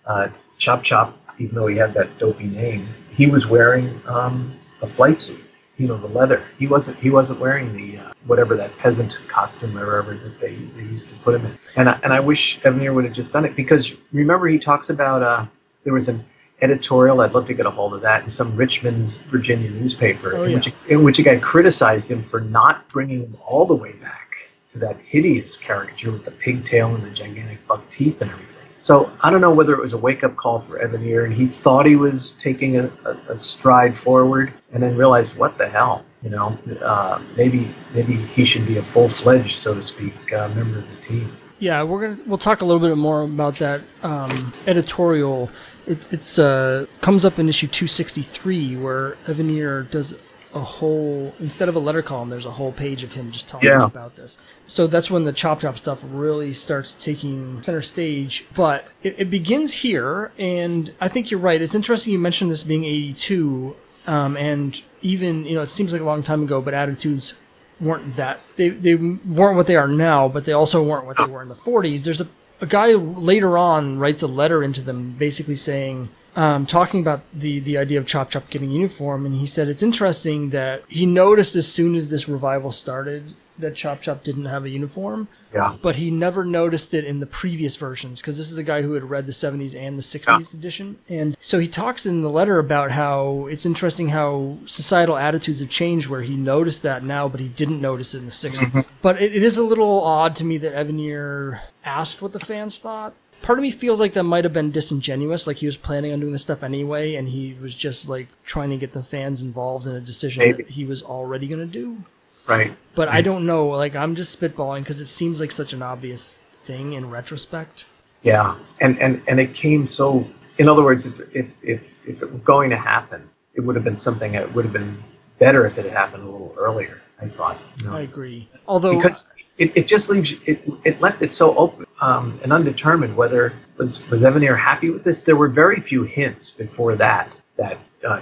Chop Chop, even though he had that dopey name, he was wearing a flight suit. The leather. He wasn't wearing the whatever that peasant costume or whatever that they used to put him in. And I wish Evanier would have just done it, because remember he talks about there was an editorial, I'd love to get a hold of that, in some Richmond, Virginia newspaper, in which a guy criticized him for not bringing him all the way back to that hideous caricature with the pigtail and the gigantic buck teeth and everything. So I don't know whether it was a wake-up call for Evanier, and he thought he was taking a stride forward, and then realized, what the hell, maybe he should be a full-fledged, so to speak, member of the team. Yeah, we'll talk a little bit more about that editorial. It's comes up in issue 263, where Evanier does a whole, instead of a letter column, there's a whole page of him just talking about this. So that's when the Chop Chop stuff really starts taking center stage. But it begins here, and I think you're right. It's interesting you mentioned this being 82, and even, it seems like a long time ago, but attitudes weren't that, they weren't what they are now, but they also weren't what they were in the 40s. There's a guy later on writes a letter into them basically saying, talking about the idea of Chop Chop getting a uniform, and he said it's interesting that he noticed as soon as this revival started that Chop Chop didn't have a uniform, but he never noticed it in the previous versions, because this is a guy who had read the 70s and the 60s edition. And so he talks in the letter about how it's interesting how societal attitudes have changed, where he noticed that now, but he didn't notice it in the 60s. But it is a little odd to me that Evanier asked what the fans thought. Part of me feels like that might have been disingenuous, like he was planning on doing this stuff anyway, and he was just like trying to get the fans involved in a decision that he was already going to do. Right. But I don't know. Like, I'm just spitballing because it seems like such an obvious thing in retrospect. Yeah, and it came so. In other words, if it were going to happen, it would have been something that would have been better if it had happened a little earlier, I thought. I agree. Although, because it just leaves it left it so open and undetermined whether was Evanier happy with this. There were very few hints before that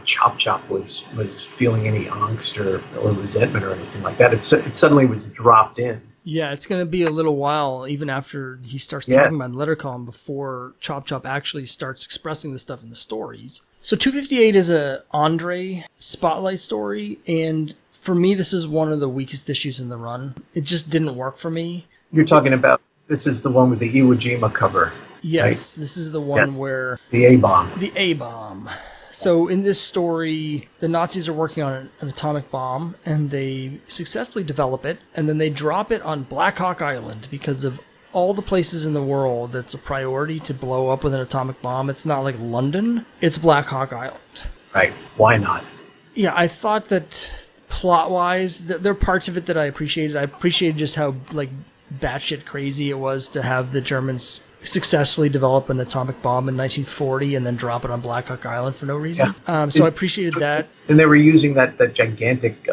Chop Chop was feeling any angst or resentment or anything like that. It suddenly was dropped in. Yeah, it's going to be a little while, even after he starts talking about the letter column, before Chop Chop actually starts expressing the stuff in the stories. So 258 is a Andre spotlight story, and for me, this is one of the weakest issues in the run. It just didn't work for me. You're talking about, this is the one with the Iwo Jima cover. Yes, right? This is the one where... The A-bomb. The A-bomb. So in this story, the Nazis are working on an atomic bomb, and they successfully develop it, and then they drop it on Blackhawk Island, because of all the places in the world that's a priority to blow up with an atomic bomb. It's not like London, it's Blackhawk Island. Right. Why not? Yeah, I thought that plot-wise, there are parts of it that I appreciated. I appreciated just how, like, batshit crazy it was to have the Germans successfully develop an atomic bomb in 1940 and then drop it on Blackhawk Island for no reason. So I appreciated that. And they were using that gigantic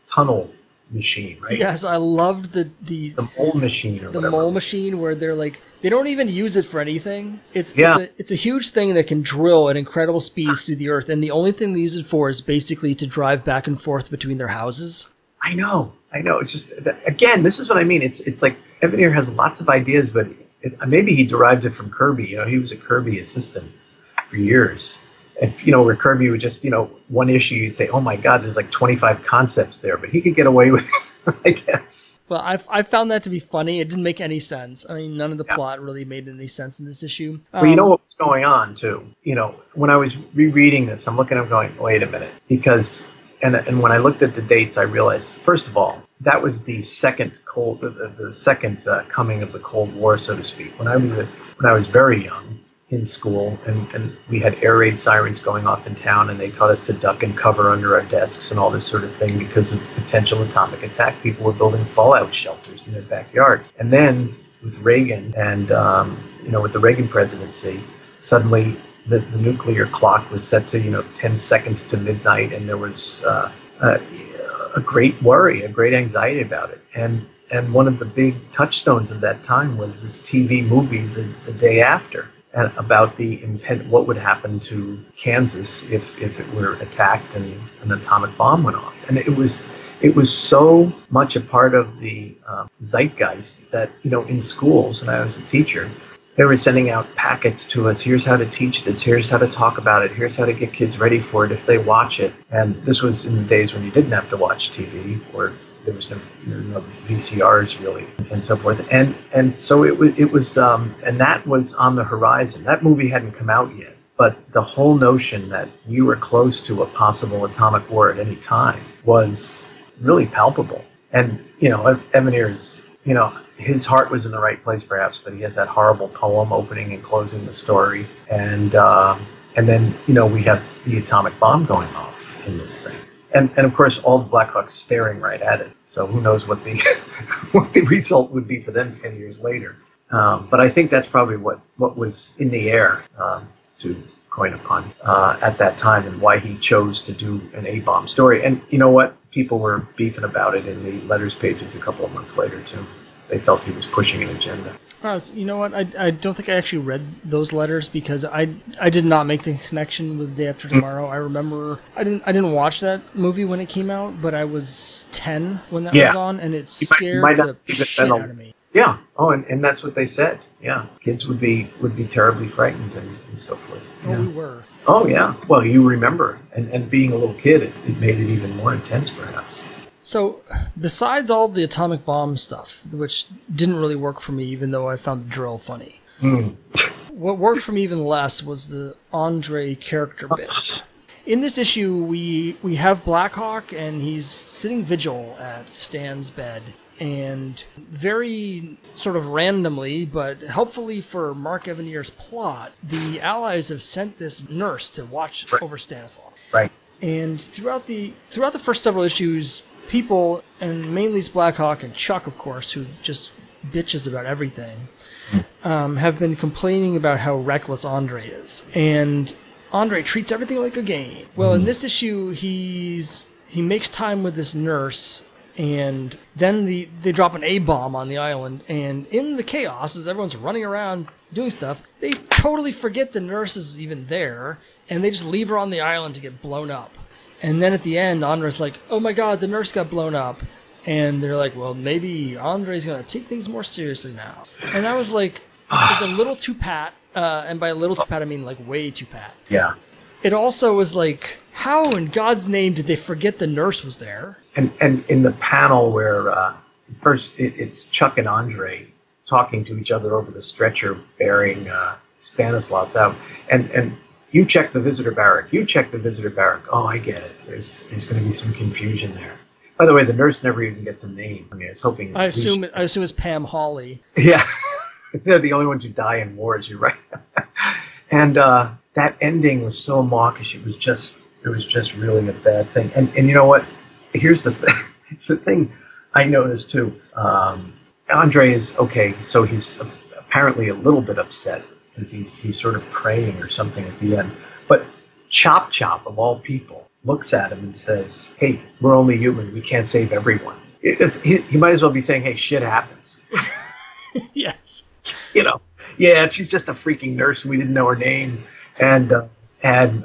tunnel machine, right? Yes, I loved the mole machine or whatever. Mole machine, where they're like, they don't even use it for anything. It's a huge thing that can drill at incredible speeds through the earth, and the only thing they use it for is basically to drive back and forth between their houses. I know. It's just, again, this is what I mean. It's like Evanier has lots of ideas, but maybe he derived it from Kirby. He was a Kirby assistant for years. And, where Kirby would just, one issue, you'd say, oh my God, there's like 25 concepts there, but he could get away with it, I guess. Well, I found that to be funny. It didn't make any sense. I mean, none of the plot really made any sense in this issue. Well, you know what was going on, too? When I was rereading this, I'm looking, I'm going, wait a minute. Because, and when I looked at the dates, I realized, first of all, that was the second coming of the Cold War, so to speak. When I was very young in school, and we had air raid sirens going off in town, and they taught us to duck and cover under our desks and all this sort of thing because of potential atomic attack. People were building fallout shelters in their backyards. And then with Reagan and with the Reagan presidency, suddenly the nuclear clock was set to 10 seconds to midnight, and there was a great worry, a great anxiety about it. And one of the big touchstones of that time was this TV movie, The Day After. about what would happen to Kansas if it were attacked and an atomic bomb went off. And it was so much a part of the zeitgeist that, in schools, and I was a teacher, they were sending out packets to us. Here's how to teach this. Here's how to talk about it. Here's how to get kids ready for it if they watch it. And this was in the days when you didn't have to watch TV, or there was no VCRs really, and so forth. And so it was, and that was on the horizon. That movie hadn't come out yet, but the whole notion that we were close to a possible atomic war at any time was really palpable. And Evanier's, his heart was in the right place perhaps, but he has that horrible poem opening and closing the story, and then we have the atomic bomb going off in this thing. And of course, all the Blackhawks staring right at it. So who knows what the what the result would be for them 10 years later. But I think that's probably what was in the air, to coin a pun, at that time, and why he chose to do an A-bomb story. And you know what? People were beefing about it in the letters pages a couple of months later, too. They felt he was pushing an agenda. You know what? I don't think I actually read those letters because I did not make the connection with Day After Tomorrow. I remember I didn't watch that movie when it came out, but I was 10 when that was on, and it scared the shit out of me. Yeah. Oh, and that's what they said. Yeah, kids would be terribly frightened and so forth. Oh, yeah. We were. Oh yeah. Well, you remember, and being a little kid, it made it even more intense, perhaps. So, besides all the atomic bomb stuff, which didn't really work for me, even though I found the drill funny, what worked for me even less was the Andre character bits. In this issue, we have Blackhawk, and he's sitting vigil at Stan's bed, and very sort of randomly, but helpfully for Mark Evanier's plot, the Allies have sent this nurse to watch over Stanislav. Right. And throughout the first several issues, people, and mainly it's Blackhawk and Chuck, of course, who just bitches about everything, have been complaining about how reckless Andre is. And Andre treats everything like a game. Well, in this issue, he makes time with this nurse, and then they drop an A-bomb on the island, and in the chaos, as everyone's running around doing stuff, they totally forget the nurse is even there, and they just leave her on the island to get blown up. And then at the end, Andre's like, oh my god, the nurse got blown up. And they're like, well, maybe Andre's going to take things more seriously now. And I was like, it's a little too pat. And by a little too pat, I mean like way too pat. Yeah. It also was like, how in God's name did they forget the nurse was there? And in the panel where first it's Chuck and Andre talking to each other over the stretcher bearing Stanislaus out. And you check the visitor barrack. You check the visitor barrack. Oh, I get it. There's going to be some confusion there. By the way, the nurse never even gets a name. I mean, I was hoping. I assume it's Pam Hawley. Yeah, they're the only ones who die in wars. You're right. And that ending was so mawkish. It was just really a bad thing. And you know what? Here's the thing. It's the thing I noticed too. Andre is okay. So he's apparently a little bit upset, because he's sort of praying or something at the end. But Chop Chop, of all people, looks at him and says, hey, we're only human. We can't save everyone. He might as well be saying, hey, shit happens. Yes. Yeah, she's just a freaking nurse. We didn't know her name. And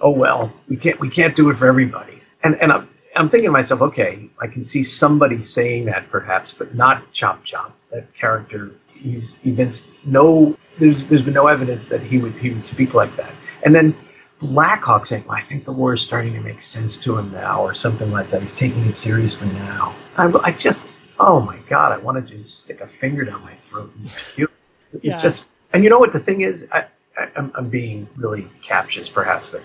oh, well, we can't do it for everybody. And I'm thinking to myself, okay, I can see somebody saying that perhaps, but not Chop Chop. That character, there's been no evidence that he would speak like that. And then Blackhawk saying, well, I think the war is starting to make sense to him now, or something like that. He's taking it seriously now. I just, oh my God, I want to just stick a finger down my throat and puke. It's just, and you know what the thing is? I'm being really captious perhaps, but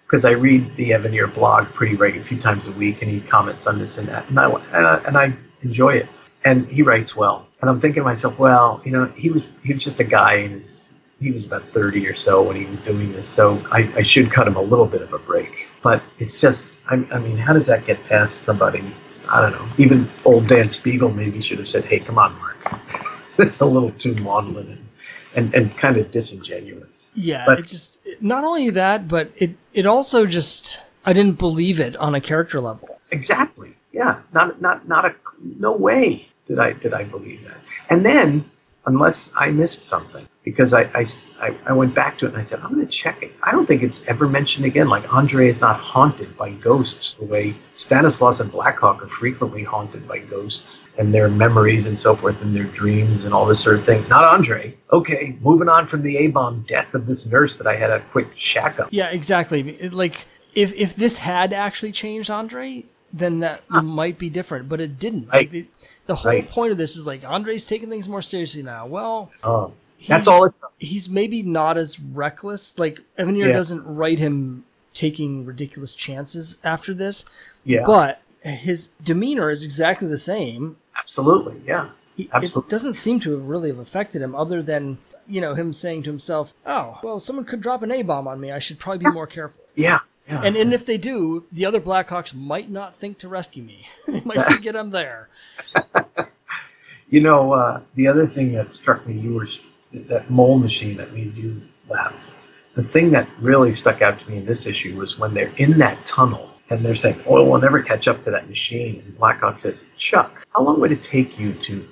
because I read the Evanier blog pretty regularly, a few times a week, and he comments on this and that, and I enjoy it. And he writes well. And I'm thinking to myself, well, he was just a guy, and he was about 30 or so when he was doing this, so I should cut him a little bit of a break. But it's just, I mean, how does that get past somebody? I don't know. Even old Dan Spiegel maybe should have said, hey, come on, Mark. This is a little too maudlin and kind of disingenuous. Yeah, but it just, not only that, but it also just, I didn't believe it on a character level. Exactly. Yeah. No way did I believe that. And then unless I missed something. Because I went back to it and I said, I'm going to check it. I don't think it's ever mentioned again. Like, Andre is not haunted by ghosts the way Stanislaus and Blackhawk are frequently haunted by ghosts and their memories and so forth and their dreams and all this sort of thing. Not Andre. Okay, moving on from the A-bomb death of this nurse that I had a quick shack up. Yeah, exactly. If this had actually changed Andre, then that might be different, but it didn't. Right. Like the whole point of this is like Andre's taking things more seriously now. Well, that's all it's. He's maybe not as reckless. Like Evanier doesn't write him taking ridiculous chances after this. Yeah. But his demeanor is exactly the same. Absolutely. Yeah. It doesn't seem to have really affected him other than, him saying to himself, oh, well, someone could drop an A-bomb on me. I should probably be more careful. Yeah. Yeah. And if they do, the other Blackhawks might not think to rescue me. They might forget I'm there. The other thing that struck me, that mole machine that made you laugh. The thing that really stuck out to me in this issue was when they're in that tunnel and they're saying, oil will never catch up to that machine. And Blackhawk says, Chuck, how long would it take you to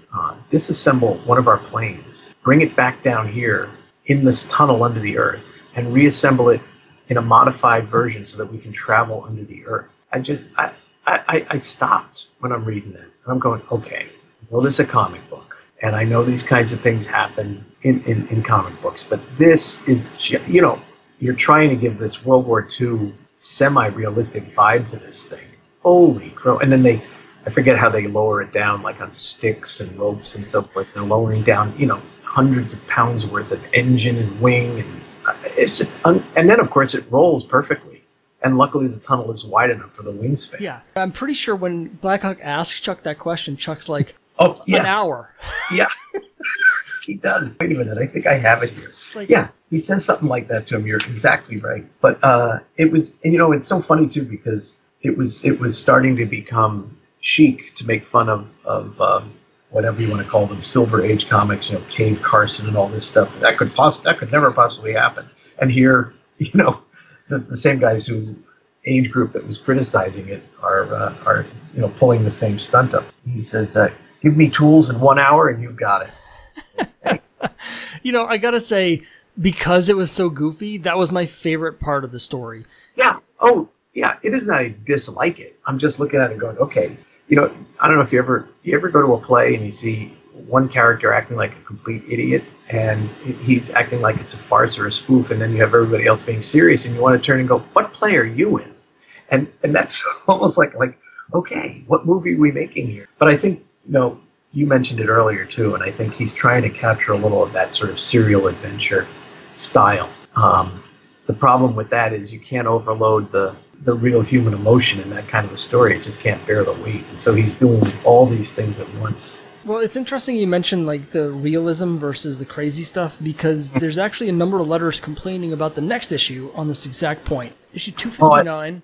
disassemble one of our planes, bring it back down here in this tunnel under the earth, and reassemble it in a modified version so that we can travel under the earth? I stopped when I'm reading that. And I'm going, okay, well, this is a comic book. And I know these kinds of things happen in comic books. But this is, you're trying to give this World War II semi-realistic vibe to this thing. Holy crow. And then I forget how they lower it down, like on sticks and ropes and so forth. They're lowering down, hundreds of pounds worth of engine and wing, and it's just and then of course it rolls perfectly, and luckily the tunnel is wide enough for the wingspan. Yeah, I'm pretty sure when Blackhawk asks Chuck that question, Chuck's like, "Oh, yeah. An hour." Yeah, he does. Wait a minute, I think I have it here. He says something like that to him. You're exactly right. But it was, it's so funny too, because it was starting to become chic to make fun of whatever you want to call them, Silver Age comics, Cave Carson and all this stuff. That could never possibly happen. And here, the same guys who age group that was criticizing it are pulling the same stunt up. He says, "Give me tools in 1 hour, and you've got it." I gotta say, because it was so goofy, that was my favorite part of the story. Yeah. Oh, yeah. It isn't that I dislike it. I'm just looking at it going, okay. I don't know if you ever go to a play and you see one character acting like a complete idiot and he's acting like it's a farce or a spoof, and then you have everybody else being serious, and you want to turn and go, what play are you in? And that's almost like okay, what movie are we making here? But I think, you mentioned it earlier too, and I think he's trying to capture a little of that sort of serial adventure style. The problem with that is you can't overload the real human emotion in that kind of a story. It just can't bear the weight. And so he's doing all these things at once. Well, it's interesting you mentioned like the realism versus the crazy stuff, because there's actually a number of letters complaining about the next issue on this exact point. Issue 259.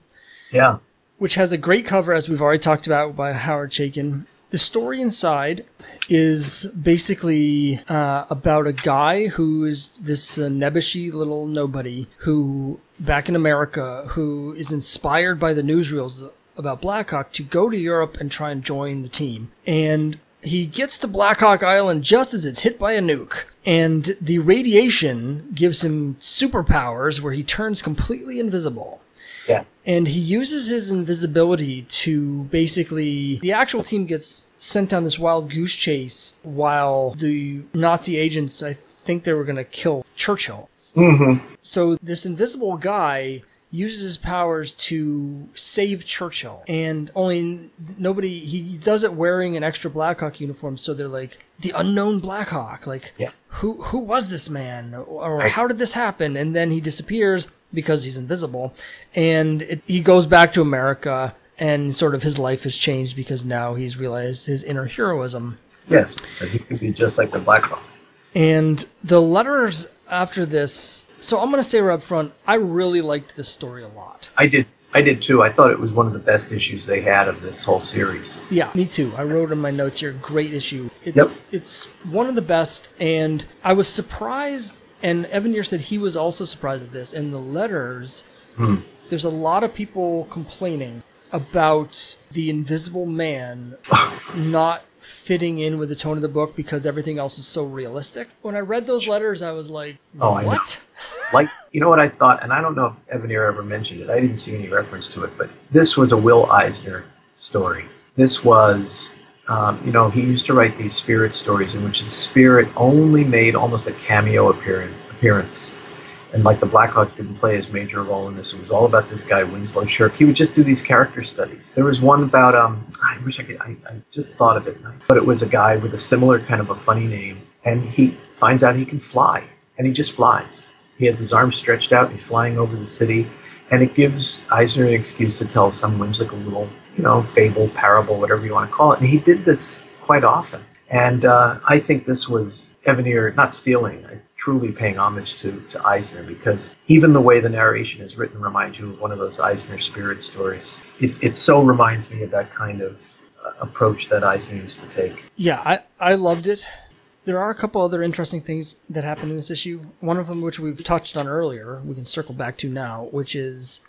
Yeah. Which has a great cover, as we've already talked about, by Howard Chaykin. The story inside is basically about a guy who is this nebbishy little nobody who, back in America, who is inspired by the newsreels about Blackhawk to go to Europe and try and join the team. And he gets to Blackhawk Island just as it's hit by a nuke. And the radiation gives him superpowers where he turns completely invisible. Yes. And he uses his invisibility to basically, the actual team gets sent on this wild goose chase while the Nazi agents, I think they were going to kill Churchill. Mm-hmm. So this invisible guy uses his powers to save Churchill, and he does it wearing an extra Blackhawk uniform. So they're like, the unknown Blackhawk, like, yeah. Who was this man, or how did this happen? And then he disappears because he's invisible, and he goes back to America, and sort of his life has changed because now he's realized his inner heroism. Yes, that he can be just like the Blackhawk. And the letters after this, so I'm going to say right up front, I really liked this story a lot. I did too. I thought it was one of the best issues they had of this whole series. Yeah, me too. I wrote in my notes here, great issue. It's one of the best, and I was surprised, and Evanier said he was also surprised at this. In the letters, there's a lot of people complaining about the Invisible Man not fitting in with the tone of the book because everything else is so realistic. When I read those letters, I was like, Oh, I know. what? Like, you know what I thought, and I don't know if Evanier ever mentioned it. I didn't see any reference to it, but this was a Will Eisner story. This was, he used to write these spirit stories in which his spirit only made almost a cameo appearance. And like the Blackhawks didn't play his major role in this. It was all about this guy, Winslow Shirk. He would just do these character studies. There was one about, I wish I could, I just thought of it. But it was a guy with a similar kind of a funny name. And he finds out he can fly. And he just flies. He has his arms stretched out. He's flying over the city. And it gives Eisner an excuse to tell some whimsical little, fable, parable, whatever you want to call it. And he did this quite often. And I think this was Evanier not stealing, truly paying homage to Eisner, because even the way the narration is written reminds you of one of those Eisner spirit stories. It so reminds me of that kind of approach that Eisner used to take. Yeah, I loved it. There are a couple other interesting things that happen in this issue. One of them, which we've touched on earlier, we can circle back to now, which is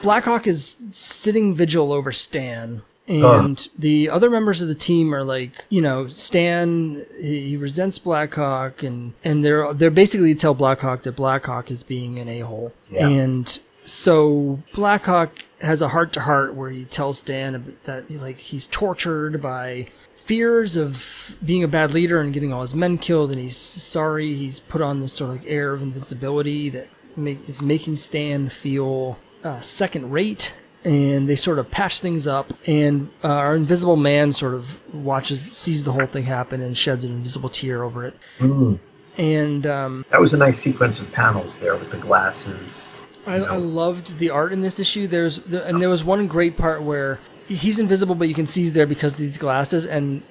Blackhawk is sitting vigil over Stan. And the other members of the team are like, Stan, he resents Blackhawk, and they're basically tell Blackhawk that Blackhawk is being an a-hole. Yeah. And so Blackhawk has a heart-to-heart where he tells Stan that he's tortured by fears of being a bad leader and getting all his men killed, and he's sorry he's put on this sort of air of invincibility that is making Stan feel second-rate. And they sort of patch things up, and our Invisible Man sort of sees the whole thing happen and sheds an invisible tear over it. Mm. And that was a nice sequence of panels there with the glasses. I loved the art in this issue. There was one great part where he's invisible, but you can see he's there because of these glasses. And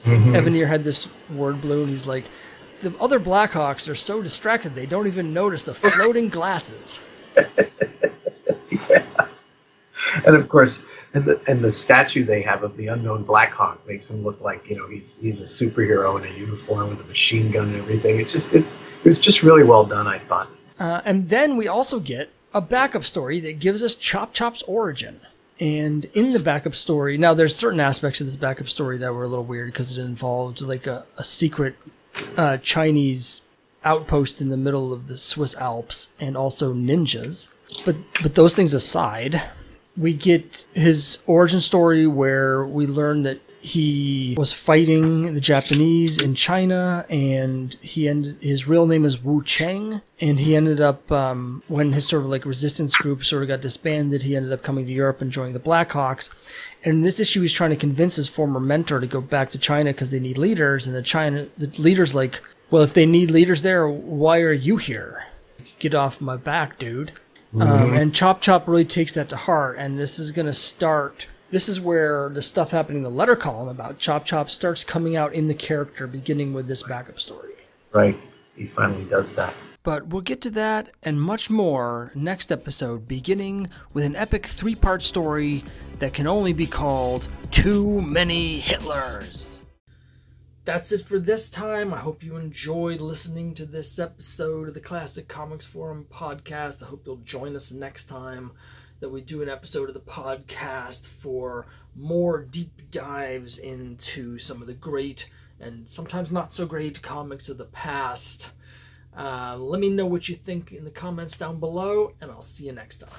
Evanier had this word balloon. He's like, the other Blackhawks are so distracted they don't even notice the floating glasses. Yeah. And of course, and the statue they have of the unknown Blackhawk makes him look like he's a superhero in a uniform with a machine gun and everything. It was just really well done, I thought. And then we also get a backup story that gives us Chop Chop's origin. And in the backup story, now there's certain aspects of this backup story that were a little weird because it involved like a secret Chinese outpost in the middle of the Swiss Alps and also ninjas. But those things aside, we get his origin story where we learn that he was fighting the Japanese in China, and his real name is Wu Cheng, and he ended up, when his sort of like resistance group sort of got disbanded, he ended up coming to Europe and joining the Blackhawks. And in this issue, he's trying to convince his former mentor to go back to China because they need leaders, and the leader's like, well, if they need leaders there, why are you here? Get off my back, dude. And Chop Chop really takes that to heart, and this is going to start. This is where the stuff happening in the letter column about Chop Chop starts coming out in the character, beginning with this backup story. Right. He finally does that. But we'll get to that and much more next episode, beginning with an epic 3-part story that can only be called Too Many Hitlers. That's it for this time. I hope you enjoyed listening to this episode of the Classic Comics Forum podcast. I hope you'll join us next time that we do an episode of the podcast for more deep dives into some of the great and sometimes not so great comics of the past. Let me know what you think in the comments down below, and I'll see you next time.